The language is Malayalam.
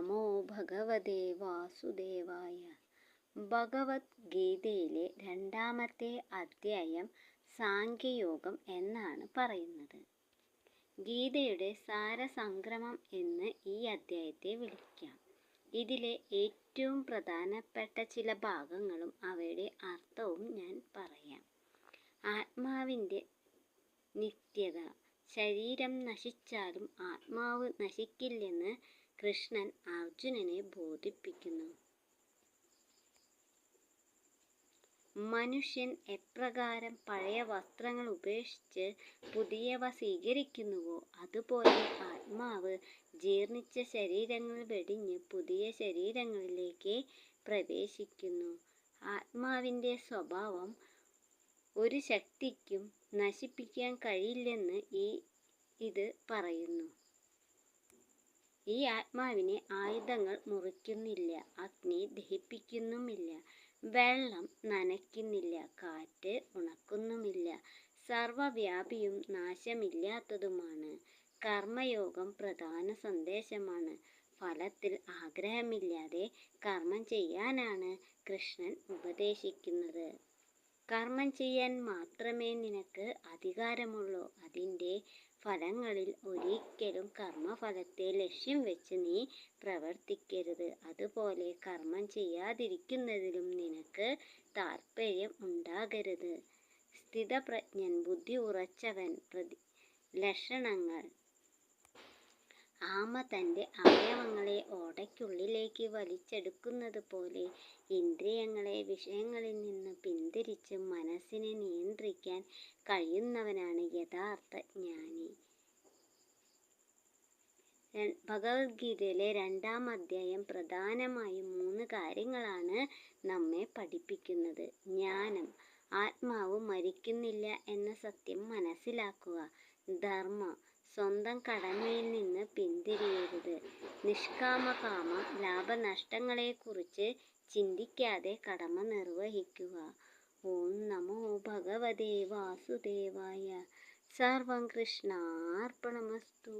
നമോ ഭഗവതേ വാസുദേവായ. ഭഗവത്ഗീതയിലെ 2-ാമത്തെ അധ്യായം സാംഖ്യയോഗം എന്നാണ് പറയുന്നത്. ഗീതയുടെ സാരസംഗ്രമം എന്ന് ഈ അധ്യായത്തെ വിളിക്കാം. ഇതിലെ ഏറ്റവും പ്രധാനപ്പെട്ട ചില ഭാഗങ്ങളും അവയുടെ അർത്ഥവും ഞാൻ പറയാം. ആത്മാവിൻ്റെ നിത്യത. ശരീരം നശിച്ചാലും ആത്മാവ് നശിക്കില്ലെന്ന് കൃഷ്ണൻ അർജുനനെ ബോധിപ്പിക്കുന്നു. മനുഷ്യൻ എപ്രകാരം പഴയ വസ്ത്രങ്ങൾ ഉപേക്ഷിച്ച് പുതിയവ സ്വീകരിക്കുന്നുവോ അതുപോലെ ആത്മാവ് ജീർണിച്ച ശരീരങ്ങൾ വെടിഞ്ഞ് പുതിയ ശരീരങ്ങളിലേക്ക് പ്രവേശിക്കുന്നു. ആത്മാവിൻ്റെ സ്വഭാവം ഒരു ശക്തിക്കും നശിപ്പിക്കാൻ കഴിയില്ലെന്ന് ഇത് പറയുന്നു. ഈ ആത്മാവിനെ ആയുധങ്ങൾ മുറിക്കുന്നില്ല, അഗ്നി ദഹിപ്പിക്കുന്നുമില്ല, വെള്ളം നനയ്ക്കുന്നില്ല, കാറ്റ് ഉണക്കുന്നുമില്ല. സർവവ്യാപിയും നാശമില്ലാത്തതുമാണ്. കർമ്മയോഗം പ്രധാന സന്ദേശമാണ്. ഫലത്തിൽ ആഗ്രഹമില്ലാതെ കർമ്മം ചെയ്യാനാണ് കൃഷ്ണൻ ഉപദേശിക്കുന്നത്. കർമ്മം ചെയ്യാൻ മാത്രമേ നിനക്ക് അധികാരമുള്ളൂ. അതിൻ്റെ ഫലങ്ങളിൽ ഒരിക്കലും കർമ്മഫലത്തെ ലക്ഷ്യം വെച്ച് നീ പ്രവർത്തിക്കരുത്. അതുപോലെ കർമ്മം ചെയ്യാതിരിക്കുന്നതിലും നിനക്ക് താൽപ്പര്യം ഉണ്ടാകരുത്. സ്ഥിതപ്രജ്ഞൻ, ബുദ്ധി ഉറച്ചവൻ. ലക്ഷണങ്ങൾ: ആമ തൻ്റെ അവയവങ്ങളെ ഓടയ്ക്കുള്ളിലേക്ക് വലിച്ചെടുക്കുന്നത് പോലെ ഇന്ദ്രിയങ്ങളെ വിഷയങ്ങളിൽ നിന്ന് പിന്തിരിച്ച് മനസ്സിനെ നിയന്ത്രിക്കാൻ കഴിയുന്നവനാണ് യഥാർത്ഥ ജ്ഞാനി. ഭഗവത്ഗീതയിലെ 2-ാം അധ്യായം പ്രധാനമായും 3 കാര്യങ്ങളാണ് നമ്മെ പഠിപ്പിക്കുന്നത്. ജ്ഞാനം. ആത്മാവ് മരിക്കുന്നില്ല എന്ന സത്യം മനസ്സിലാക്കുക. ധർമ്മം. സ്വന്തം കടമയിൽ നിന്ന് പിന്തിരിയരുത്. നിഷ്കാമകാമം. ലാഭനഷ്ടങ്ങളെക്കുറിച്ച് ചിന്തിക്കാതെ കടമ നിർവഹിക്കുക. ഓം നമോ ഭഗവതേ വാസുദേവായ. സർവം കൃഷ്ണാർപ്പണമസ്തു.